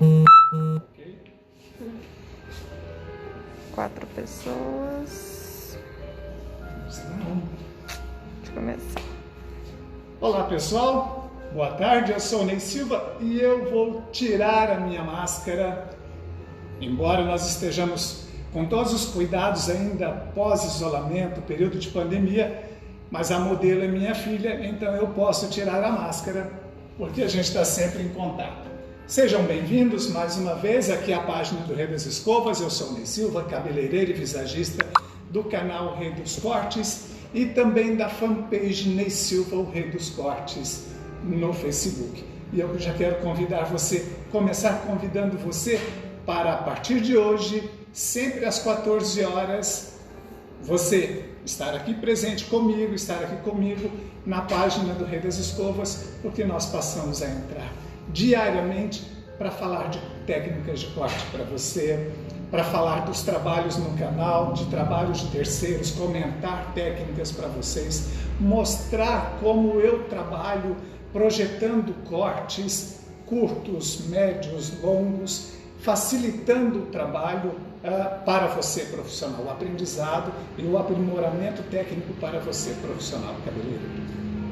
Ok? 4 pessoas. Deixa eu começar. Olá pessoal, boa tarde, eu sou o Ney Silva e eu vou tirar a minha máscara, embora nós estejamos com todos os cuidados ainda pós-isolamento, período de pandemia, mas a modelo é minha filha, então eu posso tirar a máscara, porque a gente está sempre em contato. Sejam bem-vindos mais uma vez aqui à página do Rei das Escovas. Eu sou o Ney Silva, cabeleireiro e visagista do canal Rei dos Cortes e também da fanpage Ney Silva, o Rei dos Cortes, no Facebook. E eu já quero convidar você, começar convidando você para, a partir de hoje, sempre às 14 horas, você estar aqui presente comigo, estar aqui comigo na página do Rei das Escovas, porque nós passamos a entrar diariamente para falar de técnicas de corte para você, para falar dos trabalhos no canal, de trabalhos de terceiros, comentar técnicas para vocês, mostrar como eu trabalho projetando cortes curtos, médios, longos, facilitando o trabalho para você profissional, o aprendizado e o aprimoramento técnico para você profissional cabeleireiro.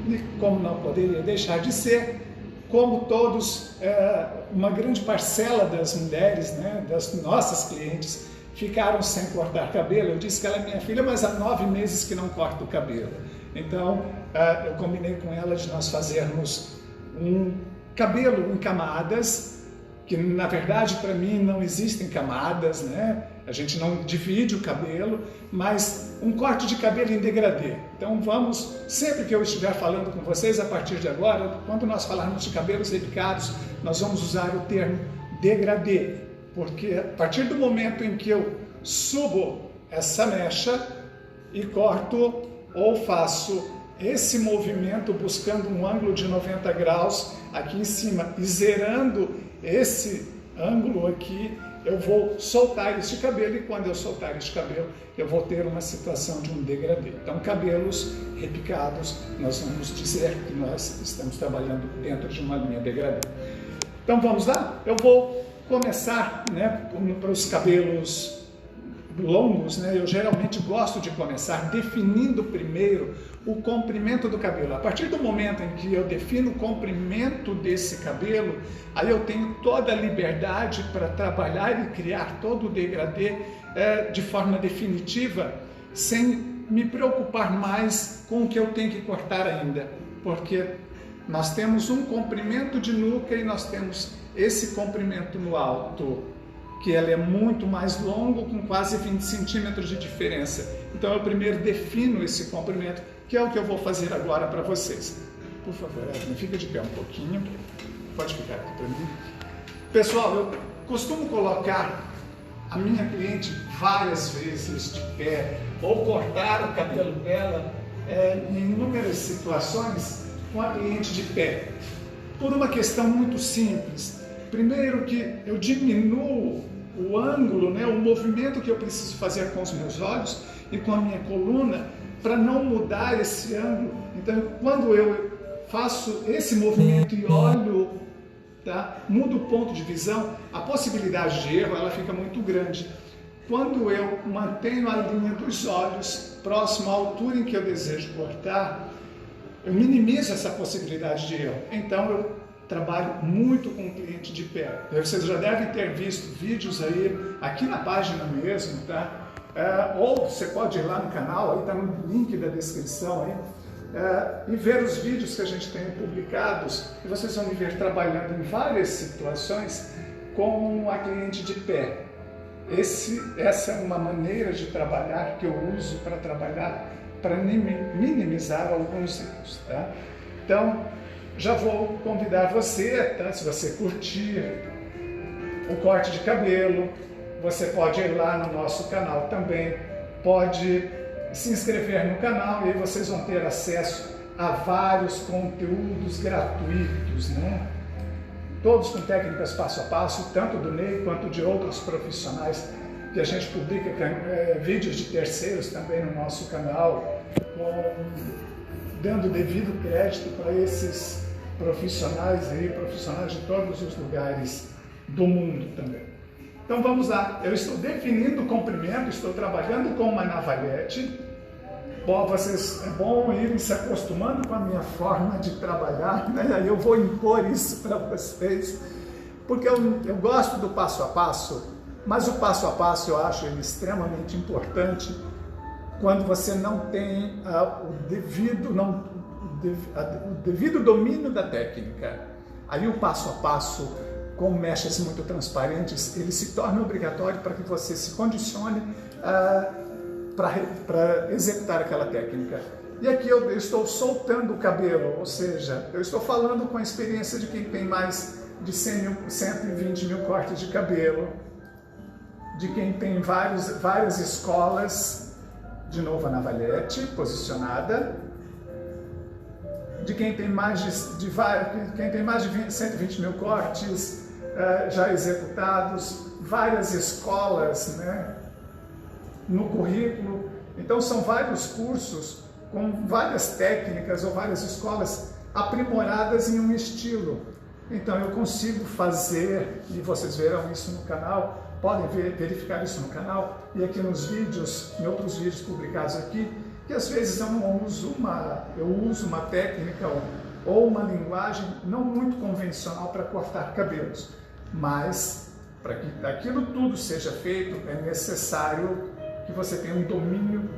E como não poderia deixar de ser, como todos, uma grande parcela das mulheres, né, das nossas clientes, ficaram sem cortar cabelo. Eu disse que ela é minha filha, mas há 9 meses que não corta o cabelo. Então, eu combinei com ela de nós fazermos um cabelo em camadas, que na verdade para mim não existem camadas, né? A gente não divide o cabelo, mas um corte de cabelo em degradê. Então vamos, sempre que eu estiver falando com vocês, a partir de agora, quando nós falarmos de cabelos delicados, nós vamos usar o termo degradê, porque a partir do momento em que eu subo essa mecha e corto ou faço esse movimento buscando um ângulo de 90 graus aqui em cima e zerando esse ângulo aqui, eu vou soltar este cabelo e quando eu soltar este cabelo, eu vou ter uma situação de um degradê. Então, cabelos repicados, nós vamos dizer que nós estamos trabalhando dentro de uma linha degradê. Então, vamos lá? Eu vou começar, né, para os cabelos longos, né? Eu geralmente gosto de começar definindo primeiro o comprimento do cabelo. A partir do momento em que eu defino o comprimento desse cabelo, aí eu tenho toda a liberdade para trabalhar e criar todo o degradê de forma definitiva, sem me preocupar mais com o que eu tenho que cortar ainda, porque nós temos um comprimento de nuca e nós temos esse comprimento no alto, que ela é muito mais longo, com quase 20 centímetros de diferença. Então eu primeiro defino esse comprimento, que é o que eu vou fazer agora para vocês. Por favor, Edna, fica de pé um pouquinho. Pode ficar aqui para mim. Pessoal, eu costumo colocar a minha cliente várias vezes de pé, ou cortar o cabelo dela em inúmeras situações com a cliente de pé, por uma questão muito simples. Primeiro que eu diminuo o ângulo, né, o movimento que eu preciso fazer com os meus olhos e com a minha coluna para não mudar esse ângulo. Então, quando eu faço esse movimento e olho, tá, mudo o ponto de visão, a possibilidade de erro ela fica muito grande. Quando eu mantenho a linha dos olhos próximo à altura em que eu desejo cortar, eu minimizo essa possibilidade de erro. Então, eu trabalho muito com o cliente de pé. Vocês já devem ter visto vídeos aí, aqui na página mesmo, tá? Ou você pode ir lá no canal, aí está no link da descrição aí, e ver os vídeos que a gente tem publicados, e vocês vão me ver trabalhando em várias situações com a cliente de pé. Essa é uma maneira de trabalhar que eu uso para trabalhar, para minimizar alguns erros, tá? Então, já vou convidar você, tá? Se você curtir o corte de cabelo, você pode ir lá no nosso canal também, pode se inscrever no canal e aí vocês vão ter acesso a vários conteúdos gratuitos, né? Todos com técnicas passo a passo, tanto do Ney quanto de outros profissionais, que a gente publica vídeos de terceiros também no nosso canal, dando devido crédito para esses profissionais aí, profissionais de todos os lugares do mundo também. Então vamos lá, eu estou definindo o comprimento, estou trabalhando com uma navalhete. Bom, é bom irem se acostumando com a minha forma de trabalhar, né? Eu vou impor isso para vocês, porque eu gosto do passo a passo, mas o passo a passo eu acho ele extremamente importante quando você não tem o devido domínio da técnica. Aí o passo a passo, com mechas muito transparentes, ele se torna obrigatório para que você se condicione para executar aquela técnica. E aqui eu estou soltando o cabelo, ou seja, eu estou falando com a experiência de quem tem mais de 120 mil cortes de cabelo, de quem tem várias escolas, de novo a navalhete posicionada, de quem tem mais de 120 mil cortes já executados, várias escolas, né, no currículo. Então são vários cursos com várias técnicas ou várias escolas aprimoradas em um estilo. Então eu consigo fazer, e vocês verão isso no canal, podem verificar isso no canal e aqui nos vídeos, em outros vídeos publicados aqui, que às vezes eu uso uma técnica ou uma linguagem não muito convencional para cortar cabelos, mas para que aquilo tudo seja feito é necessário que você tenha um domínio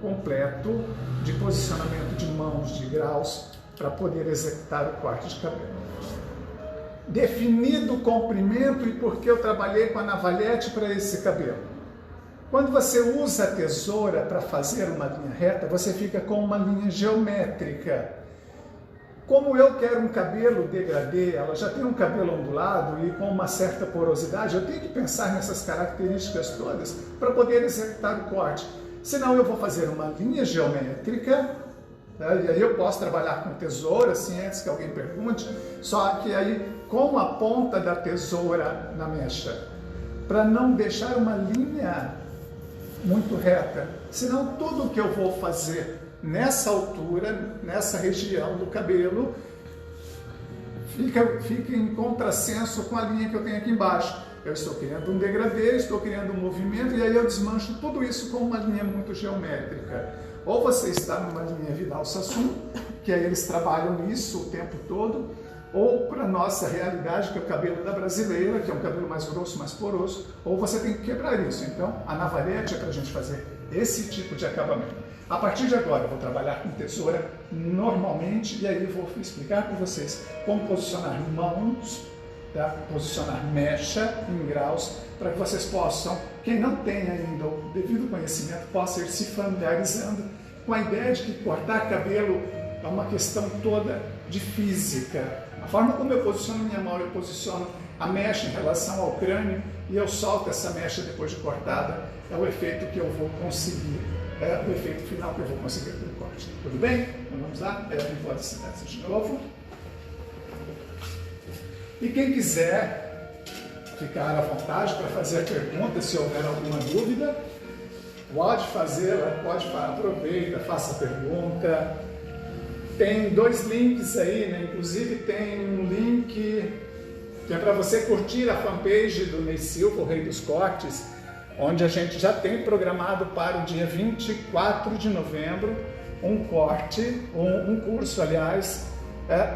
completo de posicionamento de mãos, de graus, para poder executar o corte de cabelo. Definido o comprimento e por que eu trabalhei com a navalhete para esse cabelo. Quando você usa a tesoura para fazer uma linha reta, você fica com uma linha geométrica. Como eu quero um cabelo degradê, ela já tem um cabelo ondulado e com uma certa porosidade, eu tenho que pensar nessas características todas para poder executar o corte. Senão eu vou fazer uma linha geométrica, né? E aí eu posso trabalhar com tesoura, assim, antes que alguém pergunte, só que aí com a ponta da tesoura na mecha, para não deixar uma linha muito reta, senão tudo que eu vou fazer nessa altura, nessa região do cabelo, fica em contrassenso com a linha que eu tenho aqui embaixo. Eu estou criando um degradê, estou criando um movimento e aí eu desmancho tudo isso com uma linha muito geométrica. Ou você está numa linha Vidal-Sassoon, que aí eles trabalham nisso o tempo todo, ou para a nossa realidade, que é o cabelo da brasileira, que é um cabelo mais grosso, mais poroso, ou você tem que quebrar isso. Então, a navalhete é para a gente fazer esse tipo de acabamento. A partir de agora, eu vou trabalhar com tesoura normalmente, e aí eu vou explicar para vocês como posicionar mãos, tá? Posicionar mecha em graus, para que vocês possam, quem não tem ainda o devido conhecimento, possa ir se familiarizando com a ideia de que cortar cabelo é uma questão toda de física. A forma como eu posiciono minha mão, eu posiciono a mecha em relação ao crânio e eu solto essa mecha depois de cortada, é o efeito que eu vou conseguir, é o efeito final que eu vou conseguir pelo corte. Tudo bem? Então vamos lá? Pode sentar-se de novo. E quem quiser ficar à vontade para fazer perguntas, se houver alguma dúvida, pode fazê-la, aproveita, faça a pergunta. Tem dois links aí, né? Inclusive tem um link que é para você curtir a fanpage do Ney Silva, o Rei dos Cortes, onde a gente já tem programado para o dia 24 de novembro um curso, aliás,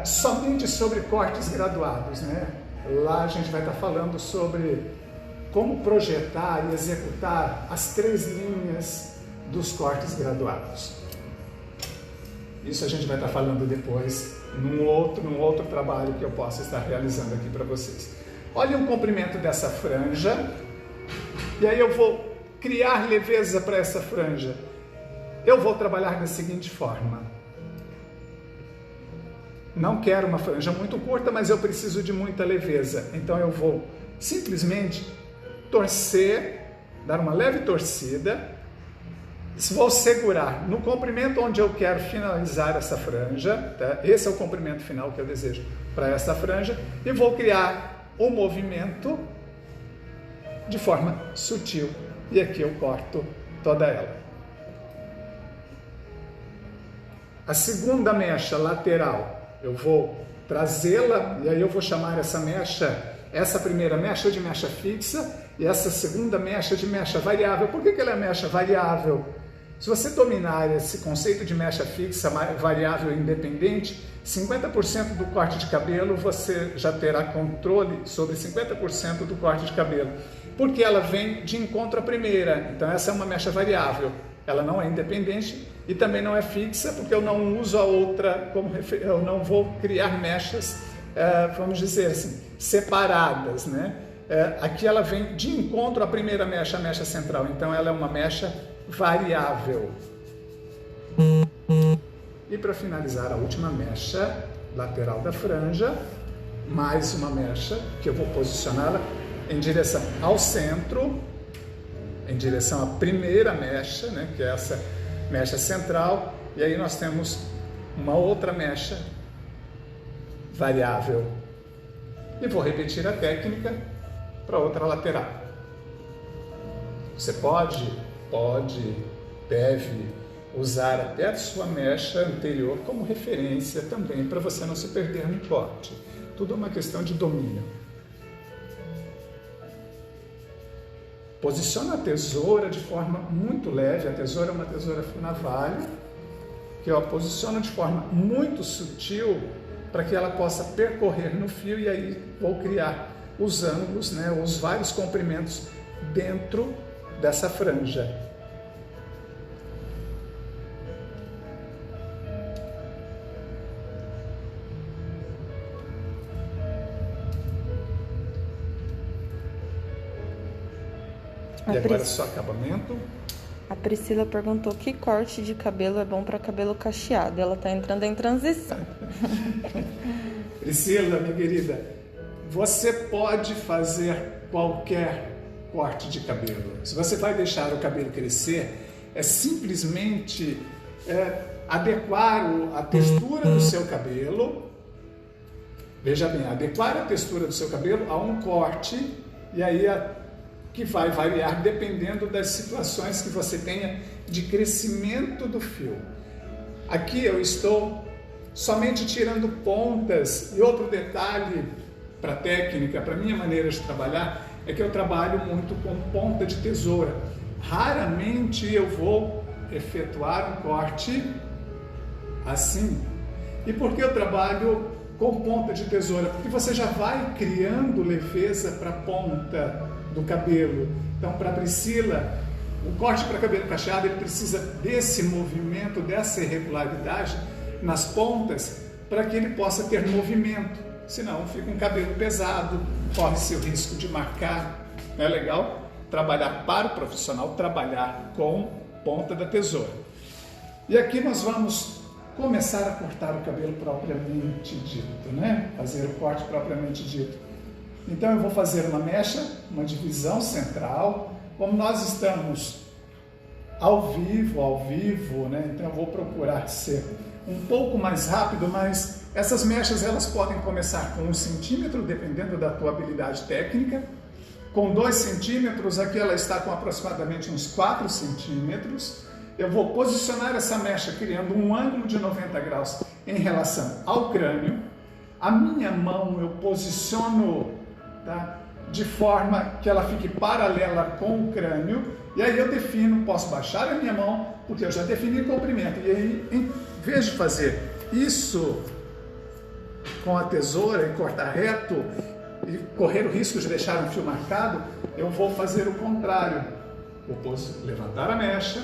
somente sobre cortes graduados, né? Lá a gente vai estar falando sobre como projetar e executar as 3 linhas dos cortes graduados. Isso a gente vai estar falando depois num outro trabalho que eu possa estar realizando aqui para vocês. Olha o comprimento dessa franja, e aí eu vou criar leveza para essa franja. Eu vou trabalhar da seguinte forma. Não quero uma franja muito curta, mas eu preciso de muita leveza. Então eu vou simplesmente torcer, dar uma leve torcida, vou segurar no comprimento onde eu quero finalizar essa franja, tá? Esse é o comprimento final que eu desejo para essa franja, e vou criar um movimento de forma sutil. E aqui eu corto toda ela. A segunda mecha lateral, eu vou trazê-la, e aí eu vou chamar essa mecha essa primeira mecha de mecha fixa e essa segunda mecha de mecha variável. Por que ela é mecha variável? Se você dominar esse conceito de mecha fixa, variável e independente, 50% do corte de cabelo você já terá controle sobre 50% do corte de cabelo, porque ela vem de encontro à primeira. Então essa é uma mecha variável, ela não é independente e também não é fixa, porque eu não uso a outra como referência, eu não vou criar mechas, vamos dizer assim, separadas, né? Aqui ela vem de encontro à primeira mecha, a mecha central, então ela é uma mecha variável. E para finalizar, a última mecha lateral da franja, mais uma mecha que eu vou posicioná-la em direção ao centro, em direção à primeira mecha, né, que é essa mecha central, e aí nós temos uma outra mecha variável. E vou repetir a técnica para outra lateral. Você deve usar até a sua mecha anterior como referência também, para você não se perder no corte. Tudo é uma questão de domínio. Posiciona a tesoura de forma muito leve. A tesoura é uma tesoura navalha, que eu posiciono de forma muito sutil para que ela possa percorrer no fio, e aí vou criar os ângulos, né, os vários comprimentos dentro dessa franja. E agora só acabamento. A Priscila perguntou que corte de cabelo é bom para cabelo cacheado. Ela está entrando em transição. Priscila, minha querida, você pode fazer qualquer corte de cabelo. Se você vai deixar o cabelo crescer, é simplesmente adequar a textura do seu cabelo. Veja bem, adequar a textura do seu cabelo a um corte, e aí que vai variar dependendo das situações que você tenha de crescimento do fio. Aqui eu estou somente tirando pontas, e outro detalhe para a técnica, para a minha maneira de trabalhar, é que eu trabalho muito com ponta de tesoura. Raramente eu vou efetuar um corte assim. E por que eu trabalho com ponta de tesoura? Porque você já vai criando leveza para a ponta do cabelo. Então, para a Priscila, o corte para cabelo cacheado, ele precisa desse movimento, dessa irregularidade nas pontas, para que ele possa ter movimento. Senão fica um cabelo pesado, corre-se o risco de marcar. Não é legal trabalhar para o profissional, trabalhar com ponta da tesoura. E aqui nós vamos começar a cortar o cabelo propriamente dito, né? Fazer o corte propriamente dito. Então eu vou fazer uma mecha, uma divisão central. Como nós estamos ao vivo, né? Então eu vou procurar ser um pouco mais rápido, mas essas mechas elas podem começar com 1 centímetro, dependendo da tua habilidade técnica. Com 2 centímetros, aqui ela está com aproximadamente uns 4 centímetros. Eu vou posicionar essa mecha criando um ângulo de 90 graus em relação ao crânio. A minha mão eu posiciono, tá, de forma que ela fique paralela com o crânio, e aí eu defino, posso baixar a minha mão, porque eu já defini o comprimento, e aí em vez de fazer isso com a tesoura e cortar reto e correr o risco de deixar um fio marcado, eu vou fazer o contrário. Vou levantar a mecha,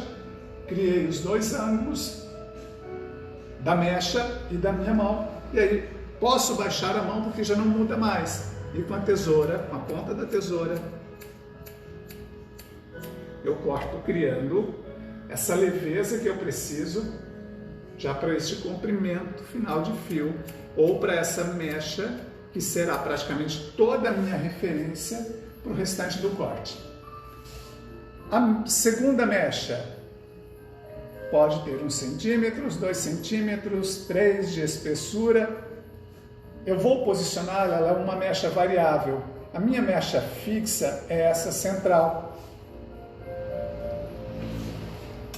criei os 2 ângulos da mecha e da minha mão, e aí posso baixar a mão porque já não muda mais. E com a tesoura, com a ponta da tesoura, eu corto, criando essa leveza que eu preciso já para este comprimento final de fio, ou para essa mecha que será praticamente toda a minha referência para o restante do corte. A segunda mecha pode ter 1 centímetro, 2 centímetros, 3 de espessura. Eu vou posicionar ela uma mecha variável. A minha mecha fixa é essa central.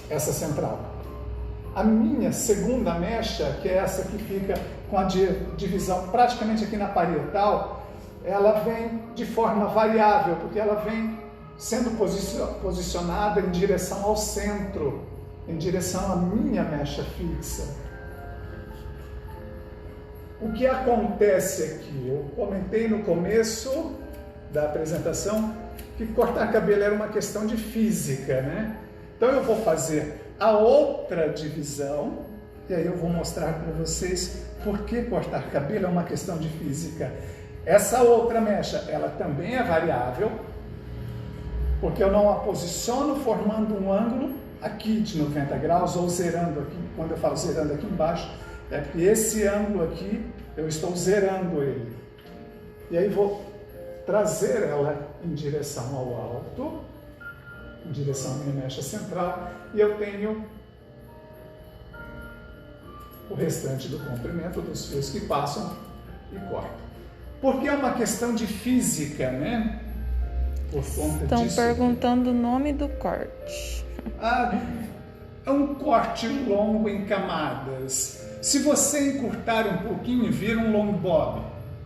Essa central. A minha segunda mecha, que é essa que fica com a divisão praticamente aqui na parietal, ela vem de forma variável, porque ela vem sendo posicionada em direção ao centro, em direção à minha mecha fixa. O que acontece aqui? Eu comentei no começo da apresentação que cortar cabelo era uma questão de física, né? Então eu vou fazer a outra divisão, e aí eu vou mostrar para vocês por que cortar cabelo é uma questão de física. Essa outra mecha, ela também é variável, porque eu não a posiciono formando um ângulo aqui de 90 graus ou zerando aqui. Quando eu falo zerando aqui embaixo, é porque esse ângulo aqui eu estou zerando ele. E aí vou trazer ela em direção ao alto, em direção à minha mecha central, e eu tenho o restante do comprimento dos fios que passam e cortam. Porque é uma questão de física, né? Por conta Estão disso. perguntando o nome do corte. É um corte longo em camadas. Se você encurtar um pouquinho e vir um long bob,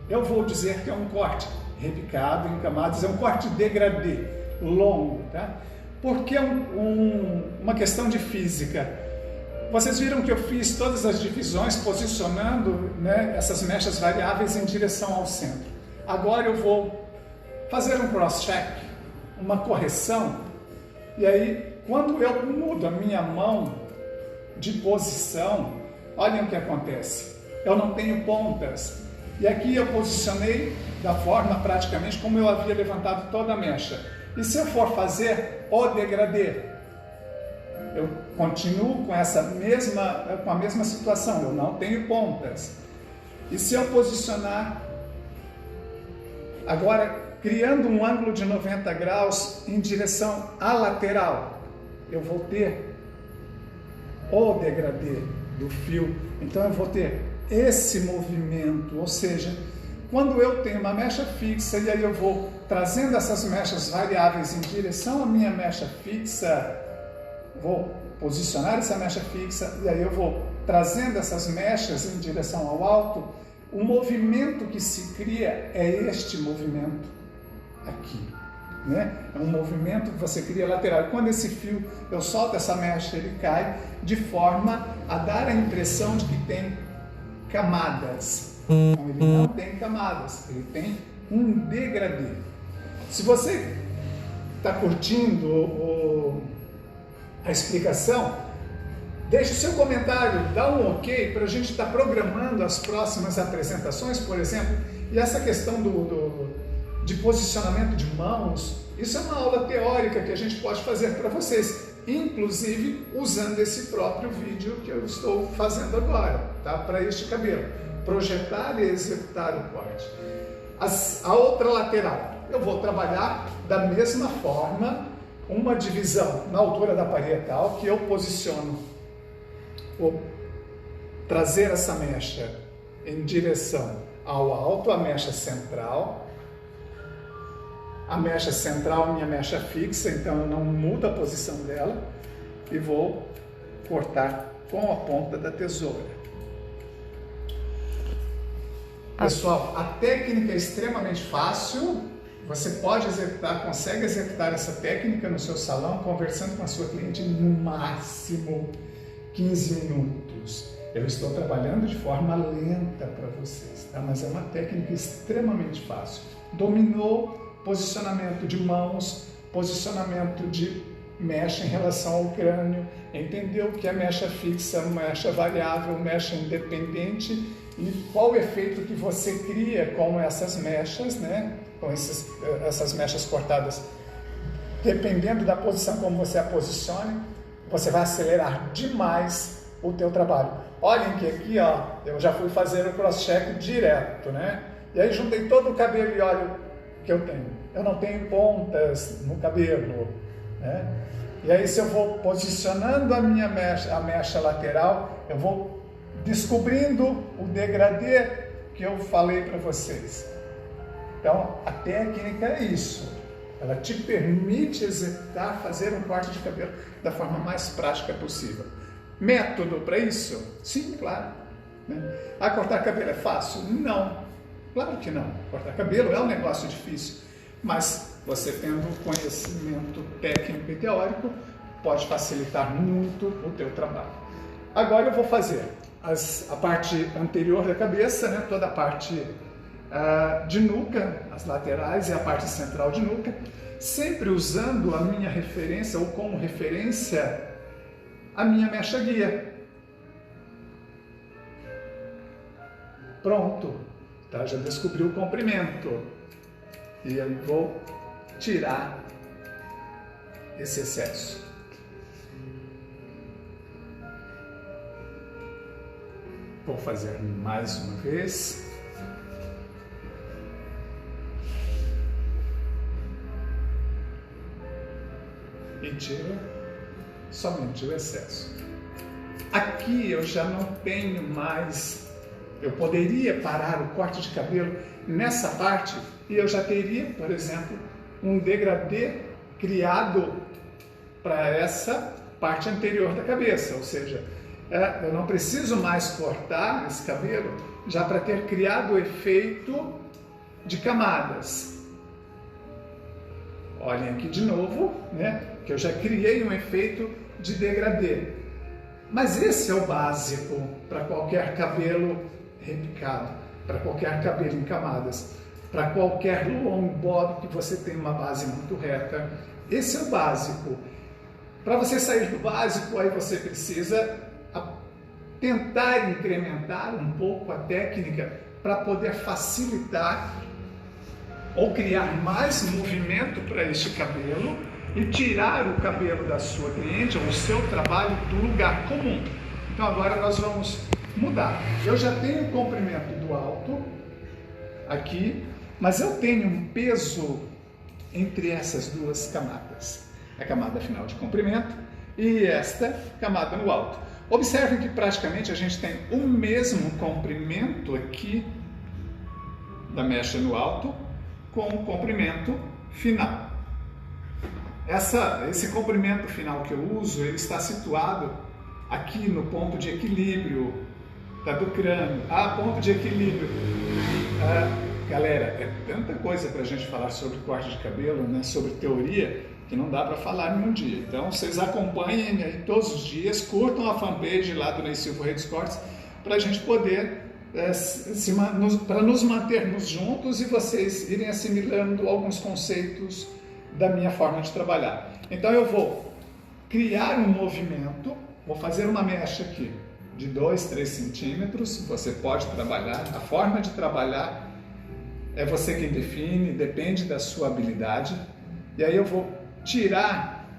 eu vou dizer que é um corte repicado em camadas, é um corte degradê, longo, tá? Porque é uma questão de física. Vocês viram que eu fiz todas as divisões posicionando, né, essas mechas variáveis em direção ao centro. Agora eu vou fazer um cross-check, uma correção, e aí quando eu mudo a minha mão de posição, olhem o que acontece. Eu não tenho pontas. E aqui eu posicionei da forma praticamente como eu havia levantado toda a mecha. E se eu for fazer o degradê, eu continuo com a mesma situação, eu não tenho pontas. E se eu posicionar, agora criando um ângulo de 90 graus em direção à lateral, eu vou ter o degradê do fio. Então eu vou ter esse movimento, ou seja, quando eu tenho uma mecha fixa e aí eu vou trazendo essas mechas variáveis em direção à minha mecha fixa, vou posicionar essa mecha fixa e aí eu vou trazendo essas mechas em direção ao alto, o movimento que se cria é este movimento aqui, né? É um movimento que você cria lateral. E quando esse fio, eu solto essa mecha, ele cai de forma a dar a impressão de que tem camadas. Então, ele não tem camadas, ele tem um degradê. Se você está curtindo a explicação, deixe o seu comentário, dá um ok para a gente estar programando as próximas apresentações, por exemplo. E essa questão de posicionamento de mãos, isso é uma aula teórica que a gente pode fazer para vocês, inclusive usando esse próprio vídeo que eu estou fazendo agora, tá? Para este cabelo. Projetar e executar o corte. A outra lateral, eu vou trabalhar da mesma forma, uma divisão na altura da parietal, que eu posiciono, vou trazer essa mecha em direção ao alto, a mecha central. A mecha central, minha mecha fixa, então eu não mudo a posição dela e vou cortar com a ponta da tesoura. Pessoal, a técnica é extremamente fácil, você pode executar, consegue executar essa técnica no seu salão, conversando com a sua cliente no máximo 15 minutos. Eu estou trabalhando de forma lenta para vocês, tá? Mas é uma técnica extremamente fácil. Dominou posicionamento de mãos, posicionamento de mecha em relação ao crânio, entendeu que é mecha fixa, mecha variável, mecha independente e qual o efeito que você cria com essas mechas, né? Com essas mechas cortadas. Dependendo da posição como você a posicione, você vai acelerar demais o teu trabalho. Olhem que aqui, ó, eu já fui fazer o cross-check direto, né? E aí juntei todo o cabelo e olha o que eu tenho. Eu não tenho pontas no cabelo, né? E aí se eu vou posicionando a minha mecha lateral, eu vou descobrindo o degradê que eu falei para vocês. Então, a técnica é isso. Ela te permite executar, fazer um corte de cabelo da forma mais prática possível. Método para isso? Sim, claro. Cortar cabelo é fácil? Não. Claro que não. Cortar cabelo é um negócio difícil, mas você tendo conhecimento técnico e teórico pode facilitar muito o teu trabalho. Agora eu vou fazer a parte anterior da cabeça, né? Toda a parte de nuca, as laterais e a parte central de nuca, sempre usando a minha referência ou como referência a minha mecha guia. Pronto, tá? Já descobri o comprimento e aí vou tirar esse excesso. Vou fazer mais uma vez. E tiro somente o excesso. Aqui eu já não tenho mais, eu poderia parar o corte de cabelo nessa parte e eu já teria, por exemplo, um degradê criado para essa parte anterior da cabeça, ou seja, eu não preciso mais cortar esse cabelo já para ter criado o efeito de camadas. Olhem aqui de novo, né? Que eu já criei um efeito de degradê. Mas esse é o básico para qualquer cabelo repicado, para qualquer cabelo em camadas, para qualquer long bob que você tem uma base muito reta. Esse é o básico. Para você sair do básico, aí você precisa tentar incrementar um pouco a técnica para poder facilitar ou criar mais movimento para este cabelo e tirar o cabelo da sua cliente ou o seu trabalho do lugar comum. Então agora nós vamos mudar. Eu já tenho o comprimento do alto aqui, mas eu tenho um peso entre essas duas camadas. A camada final de comprimento e esta camada no alto. Observem que praticamente a gente tem o mesmo comprimento aqui da mecha no alto com o comprimento final. Esse comprimento final que eu uso, ele está situado aqui no ponto de equilíbrio do crânio. Ponto de equilíbrio. Galera, é tanta coisa para a gente falar sobre corte de cabelo, né, sobre teoria, que não dá para falar em um dia. Então, vocês acompanhem aí todos os dias, curtam a fanpage lá do Ney Silva Redes Cortes, para a gente poder, para nos mantermos juntos e vocês irem assimilando alguns conceitos da minha forma de trabalhar. Então, eu vou criar um movimento, vou fazer uma mecha aqui de 2, 3 centímetros, você pode trabalhar, a forma de trabalhar é você quem define, depende da sua habilidade, e aí eu vou tirar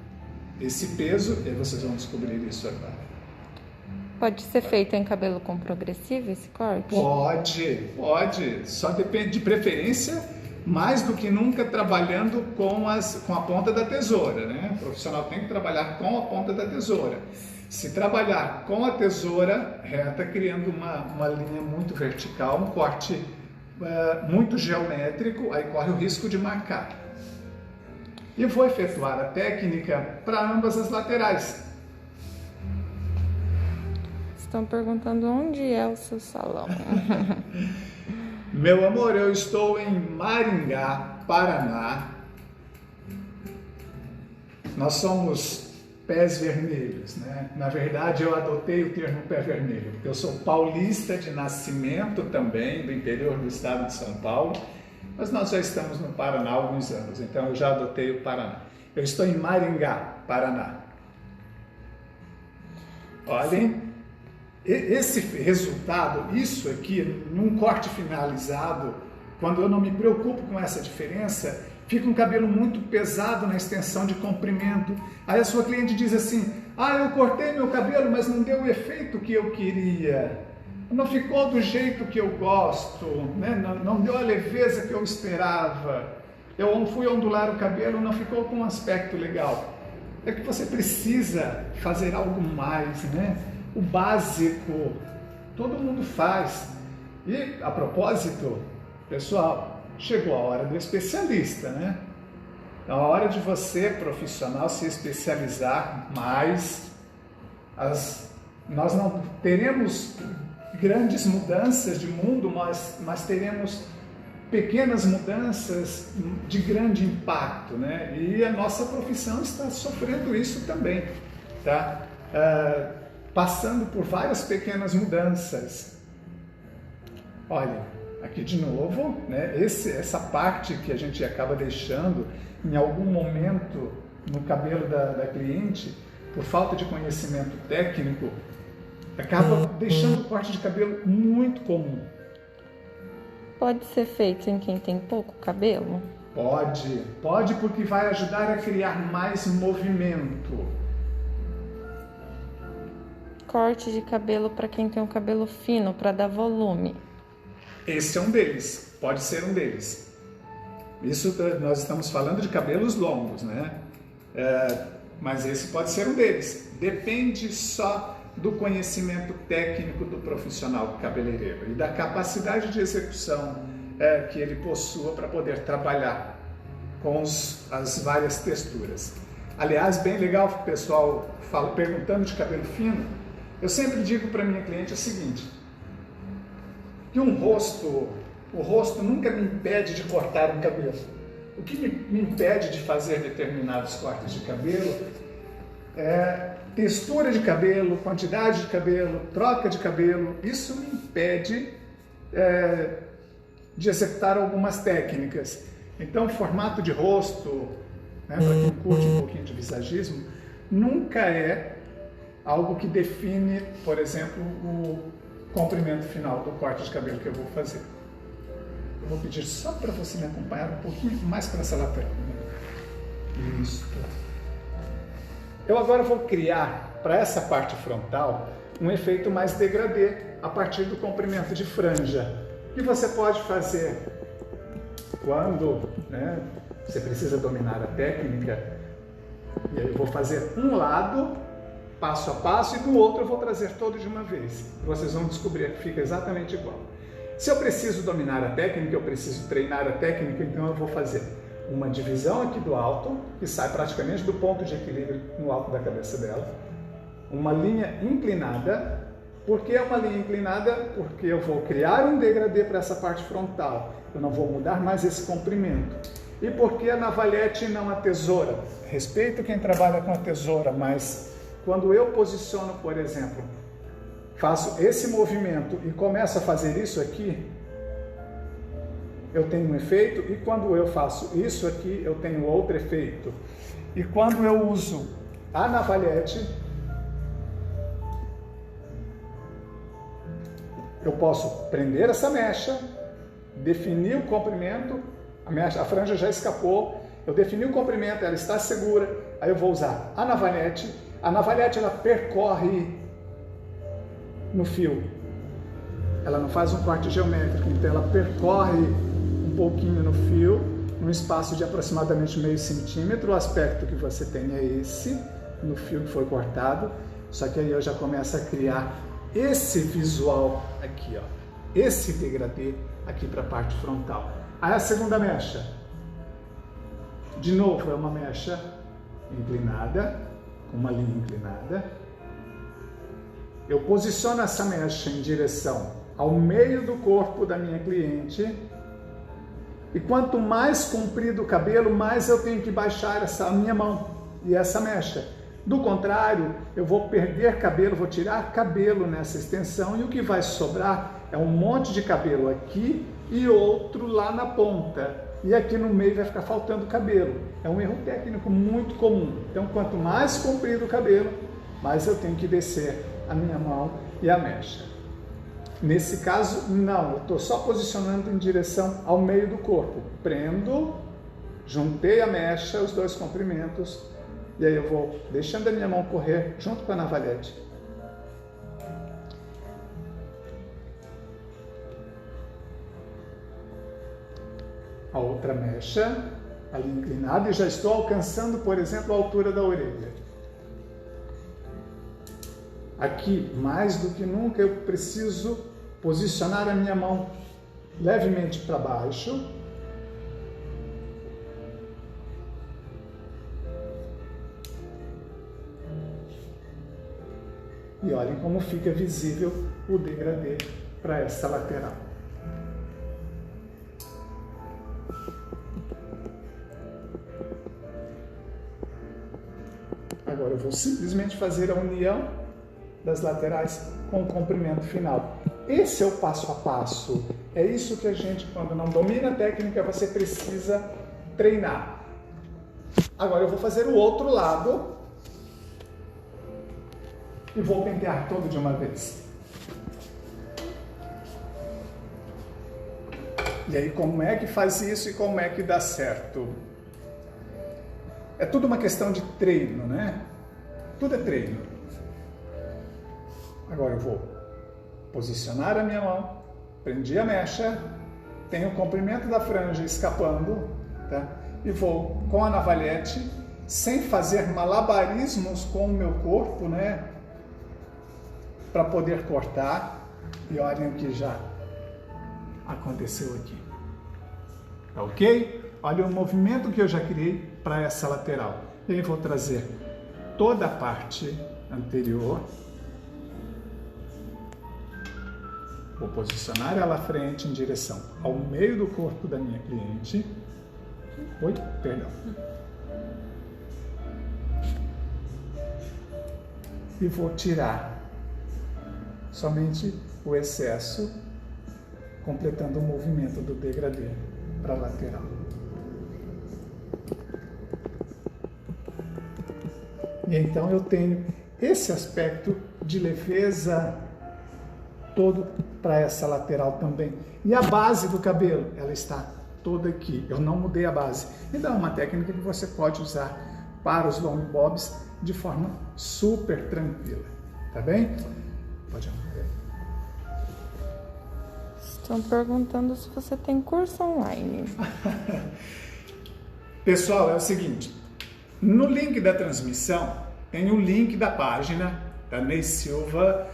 esse peso, e aí vocês vão descobrir isso agora. Pode ser feito em cabelo com progressivo esse corte? Pode. Só depende, de preferência, mais do que nunca trabalhando com a ponta da tesoura, né? O profissional tem que trabalhar com a ponta da tesoura. Se trabalhar com a tesoura reta, criando uma linha muito vertical, um corte muito geométrico, aí corre o risco de marcar. E vou efetuar a técnica para ambas as laterais. Estão perguntando onde é o seu salão. Meu amor, eu estou em Maringá, Paraná. Nós somos pés vermelhos, né? Na verdade, eu adotei o termo pé vermelho, porque eu sou paulista de nascimento também, do interior do estado de São Paulo. Mas nós já estamos no Paraná há alguns anos, então eu já adotei o Paraná. Eu estou em Maringá, Paraná. Olhem, esse resultado, isso aqui, num corte finalizado, quando eu não me preocupo com essa diferença, fica um cabelo muito pesado na extensão de comprimento. Aí a sua cliente diz assim, eu cortei meu cabelo, mas não deu o efeito que eu queria. Não ficou do jeito que eu gosto, né? Não deu a leveza que eu esperava. Eu fui ondular o cabelo, não ficou com um aspecto legal. É que você precisa fazer algo mais, né? O básico, todo mundo faz. E, a propósito, pessoal, chegou a hora do especialista, né? É a hora de você, profissional, se especializar mais. Nós não teremos grandes mudanças de mundo, mas teremos pequenas mudanças de grande impacto, né? E a nossa profissão está sofrendo isso também, tá? Passando por várias pequenas mudanças. Olha, aqui de novo, né? Essa parte que a gente acaba deixando em algum momento no cabelo da cliente, por falta de conhecimento técnico, acaba deixando o corte de cabelo muito comum. Pode ser feito em quem tem pouco cabelo? Pode porque vai ajudar a criar mais movimento. Corte de cabelo para quem tem um cabelo fino, para dar volume. Esse é um deles, pode ser um deles. Isso nós estamos falando de cabelos longos, né? Mas esse pode ser um deles. Depende só do conhecimento técnico do profissional cabeleireiro e da capacidade de execução que ele possua para poder trabalhar com as várias texturas. Aliás, bem legal, o pessoal perguntando de cabelo fino, eu sempre digo para minha cliente o seguinte, que o rosto nunca me impede de cortar um cabelo. O que me impede de fazer determinados cortes de cabelo é textura de cabelo, quantidade de cabelo, troca de cabelo. Isso me impede de executar algumas técnicas. Então, formato de rosto, né, para quem curte um pouquinho de visagismo, nunca é algo que define, por exemplo, o comprimento final do corte de cabelo que eu vou fazer. Eu vou pedir só para você me acompanhar um pouquinho mais para essa lateral. Isso. Eu agora vou criar, para essa parte frontal, um efeito mais degradê a partir do comprimento de franja. Que você pode fazer quando você precisa dominar a técnica. E aí eu vou fazer um lado, passo a passo, e do outro eu vou trazer todo de uma vez. Vocês vão descobrir que fica exatamente igual. Se eu preciso dominar a técnica, eu preciso treinar a técnica, então eu vou fazer uma divisão aqui do alto, que sai praticamente do ponto de equilíbrio no alto da cabeça dela. Uma linha inclinada. Por que uma linha inclinada? Porque eu vou criar um degradê para essa parte frontal. Eu não vou mudar mais esse comprimento. E por que a navalhete e não a tesoura? Respeito quem trabalha com a tesoura, mas quando eu posiciono, por exemplo, faço esse movimento e começo a fazer isso aqui, eu tenho um efeito, e quando eu faço isso aqui, eu tenho outro efeito. E quando eu uso a navalhete, eu posso prender essa mecha, definir o comprimento, a franja já escapou, eu defini o comprimento, ela está segura, aí eu vou usar a navalhete ela percorre no fio, ela não faz um corte geométrico, então ela percorre um pouquinho no fio, num espaço de aproximadamente meio centímetro. O aspecto que você tem é esse, no fio que foi cortado, só que aí eu já começo a criar esse visual aqui, ó, esse degradê aqui para a parte frontal. Aí a segunda mecha, de novo, é uma mecha inclinada, com uma linha inclinada. Eu posiciono essa mecha em direção ao meio do corpo da minha cliente, e quanto mais comprido o cabelo, mais eu tenho que baixar a minha mão e essa mecha. Do contrário, eu vou perder cabelo, vou tirar cabelo nessa extensão, e o que vai sobrar é um monte de cabelo aqui e outro lá na ponta. E aqui no meio vai ficar faltando cabelo. É um erro técnico muito comum. Então, quanto mais comprido o cabelo, mais eu tenho que descer a minha mão e a mecha. Nesse caso, não. Eu estou só posicionando em direção ao meio do corpo. Prendo, juntei a mecha, os dois comprimentos, e aí eu vou deixando a minha mão correr junto com a navalhete. A outra mecha, ali inclinada, e já estou alcançando, por exemplo, a altura da orelha. Aqui, mais do que nunca, eu preciso posicionar a minha mão levemente para baixo. E olhem como fica visível o degradê para essa lateral. Agora eu vou simplesmente fazer a união das laterais com o comprimento final. Esse é o passo a passo. É isso que a gente, quando não domina a técnica, você precisa treinar. Agora eu vou fazer o outro lado e vou pentear todo de uma vez. E aí, como é que faz isso e como é que dá certo? É tudo uma questão de treino, né? Tudo é treino. Agora eu vou posicionar a minha mão, prendi a mecha, tenho o comprimento da franja escapando, tá? E vou com a navalhete, sem fazer malabarismos com o meu corpo, né? Para poder cortar. E olhem o que já aconteceu aqui. Tá ok? Olha o movimento que eu já criei para essa lateral. E aí vou trazer toda a parte anterior. Vou posicionar ela à frente em direção ao meio do corpo da minha cliente. Oi, perdão. E vou tirar somente o excesso, completando o movimento do degradê para a lateral. E então eu tenho esse aspecto de leveza todo para essa lateral também. E a base do cabelo, ela está toda aqui. Eu não mudei a base. Então é uma técnica que você pode usar para os long bobs de forma super tranquila. Tá bem? Pode arrumar. Estão perguntando se você tem curso online. Pessoal, é o seguinte. No link da transmissão tem o link da página da Ney Silva,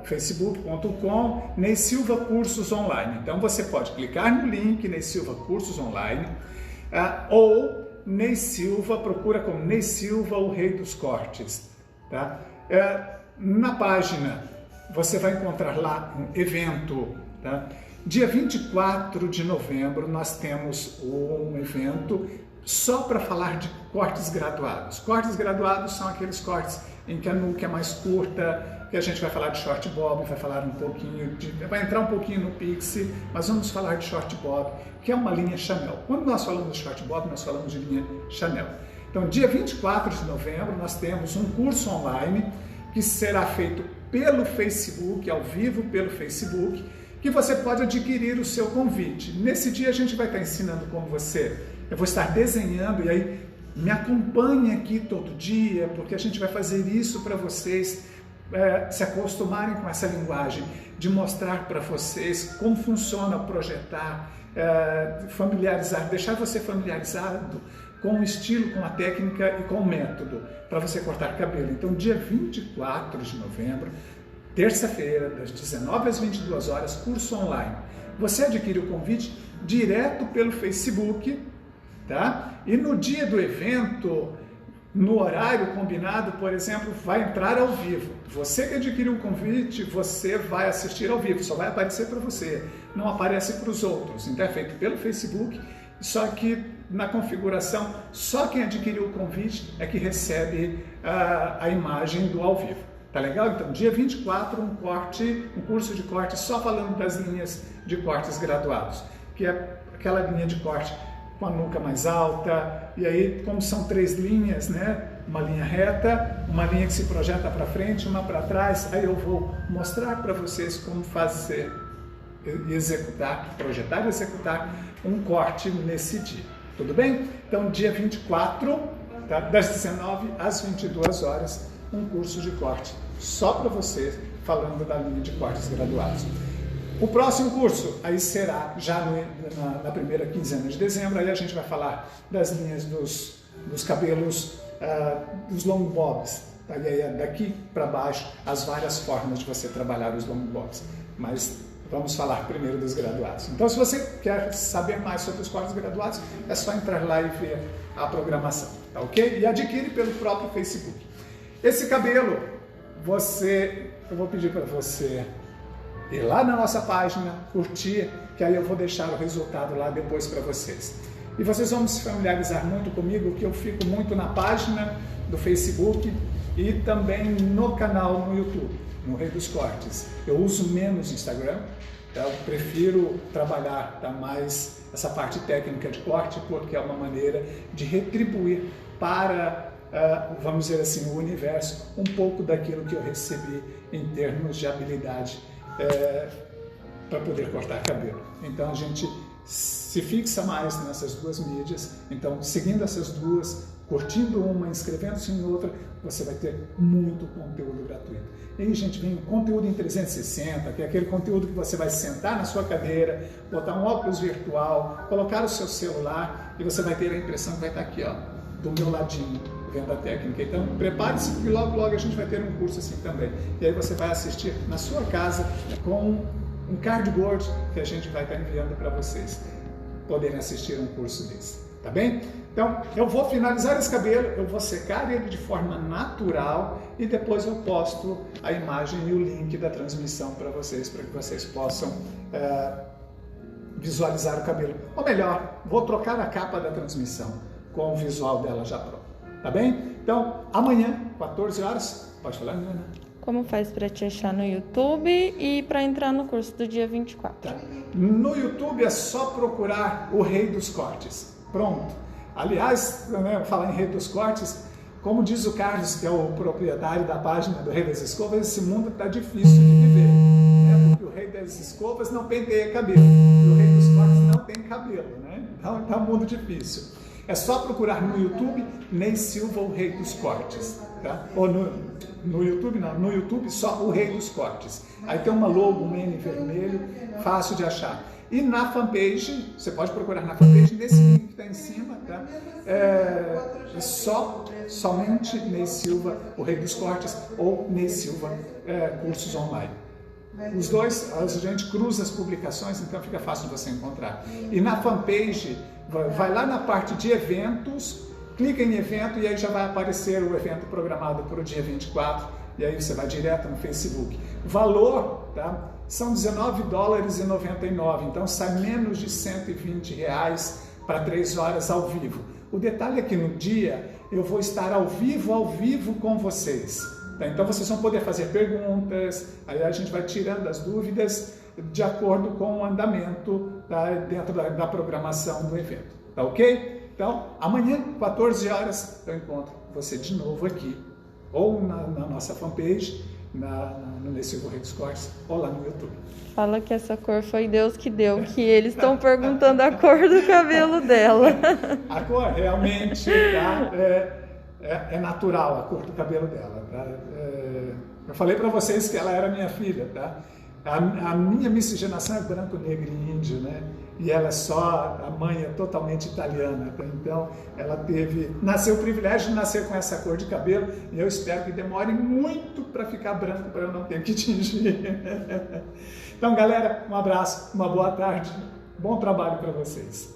facebook.com, Ney Silva Cursos Online. Então você pode clicar no link Ney Silva Cursos Online ou Ney Silva, procura como Ney Silva, o Rei dos Cortes. Tá? Na página você vai encontrar lá um evento. Tá? Dia 24 de novembro nós temos um evento só para falar de cortes graduados. Cortes graduados são aqueles cortes em que a nuca é mais curta, que a gente vai falar de short bob, vai entrar um pouquinho no pixie, mas vamos falar de short bob, que é uma linha Chanel. Quando nós falamos de short bob, nós falamos de linha Chanel. Então, dia 24 de novembro, nós temos um curso online que será feito pelo Facebook, ao vivo pelo Facebook, que você pode adquirir o seu convite. Nesse dia a gente vai estar ensinando como eu vou estar desenhando, e aí me acompanhe aqui todo dia, porque a gente vai fazer isso para vocês se acostumarem com essa linguagem, de mostrar para vocês como funciona projetar, familiarizar, deixar você familiarizado com o estilo, com a técnica e com o método para você cortar cabelo. Então, dia 24 de novembro, terça-feira, das 19 às 22 horas, curso online. Você adquire o convite direto pelo Facebook, tá? E no dia do evento, no horário combinado, por exemplo, vai entrar ao vivo. Você que adquiriu o convite, você vai assistir ao vivo, só vai aparecer para você, não aparece para os outros. Então é feito pelo Facebook, só que na configuração, só quem adquiriu o convite é que recebe a imagem do ao vivo. Tá legal? Então, dia 24, um curso de corte só falando das linhas de cortes graduados, que é aquela linha de corte com a nuca mais alta, e aí, como são 3 linhas, né? Uma linha reta, uma linha que se projeta para frente, uma para trás, aí eu vou mostrar para vocês como fazer, projetar e executar um corte nesse dia. Tudo bem? Então, dia 24, tá? Das 19 às 22 horas, um curso de corte só para vocês, falando da linha de cortes graduados. O próximo curso aí será já na primeira quinzena de dezembro, aí a gente vai falar das linhas dos cabelos, dos long bobs, tá? E aí é daqui para baixo as várias formas de você trabalhar os long bobs, mas vamos falar primeiro dos graduados. Então, se você quer saber mais sobre os cortes graduados, é só entrar lá e ver a programação, tá ok? E adquire pelo próprio Facebook. Esse cabelo, eu vou pedir para você ir lá na nossa página, curtir, que aí eu vou deixar o resultado lá depois para vocês. E vocês vão se familiarizar muito comigo, que eu fico muito na página do Facebook e também no canal no YouTube, no Rei dos Cortes. Eu uso menos Instagram, tá? Eu prefiro trabalhar mais essa parte técnica de corte, porque é uma maneira de retribuir para, vamos dizer assim, o universo, um pouco daquilo que eu recebi em termos de habilidade para poder cortar cabelo. Então a gente se fixa mais nessas duas mídias, então seguindo essas duas, curtindo uma, inscrevendo-se em outra, você vai ter muito conteúdo gratuito. E aí, gente, vem o conteúdo em 360, que é aquele conteúdo que você vai sentar na sua cadeira, botar um óculos virtual, colocar o seu celular e você vai ter a impressão que vai estar aqui, ó, do meu ladinho, vendo a técnica. Então, prepare-se, porque logo a gente vai ter um curso assim também. E aí você vai assistir na sua casa com um cardboard que a gente vai estar enviando para vocês poderem assistir um curso desse, tá bem? Então, eu vou finalizar esse cabelo, eu vou secar ele de forma natural e depois eu posto a imagem e o link da transmissão para que vocês possam visualizar o cabelo. Ou melhor, vou trocar a capa da transmissão com o visual dela já pronto, tá bem? Então, amanhã, 14 horas, pode falar, Nina? Como faz para te achar no YouTube e para entrar no curso do dia 24? Tá. No YouTube é só procurar o Rei dos Cortes. Pronto. Aliás, né, falar em Rei dos Cortes, como diz o Carlos, que é o proprietário da página do Rei das Escovas, esse mundo está difícil de viver, né? Porque o Rei das Escovas não penteia cabelo, e o Rei dos Cortes não tem cabelo, né? Então está um mundo difícil. É só procurar no YouTube Ney Silva, o Rei dos Cortes, tá? Ou no YouTube não, no YouTube só o Rei dos Cortes. Aí tem uma logo, um N vermelho, fácil de achar. E na fanpage, você pode procurar na fanpage nesse link que está em cima, tá? Somente Ney Silva, o Rei dos Cortes, ou Ney Silva, cursos online. Os dois, a gente cruza as publicações, então fica fácil de você encontrar. E na fanpage, vai lá na parte de eventos, clica em evento e aí já vai aparecer o evento programado para o dia 24, e aí você vai direto no Facebook. Valor, tá? São $19,99, então sai menos de R$120 para 3 horas ao vivo. O detalhe é que no dia eu vou estar ao vivo com vocês. Tá? Então vocês vão poder fazer perguntas, aí a gente vai tirando as dúvidas de acordo com o andamento, tá? Dentro da programação do evento. Tá ok? Então, amanhã, 14 horas, eu encontro você de novo aqui, ou na nossa fanpage, no Ney Silva, o Rei dos Cortes, ou lá no YouTube. Fala que essa cor foi Deus que deu, que eles estão perguntando a cor do cabelo dela. A cor realmente tá, é natural, a cor do cabelo dela. Tá? Eu falei para vocês que ela era minha filha, tá? A minha miscigenação é branco, negro e índio, né? E ela a mãe é totalmente italiana, tá? Então ela nasceu o privilégio de nascer com essa cor de cabelo e eu espero que demore muito para ficar branco, para eu não ter que tingir. Então galera, um abraço, uma boa tarde, bom trabalho para vocês.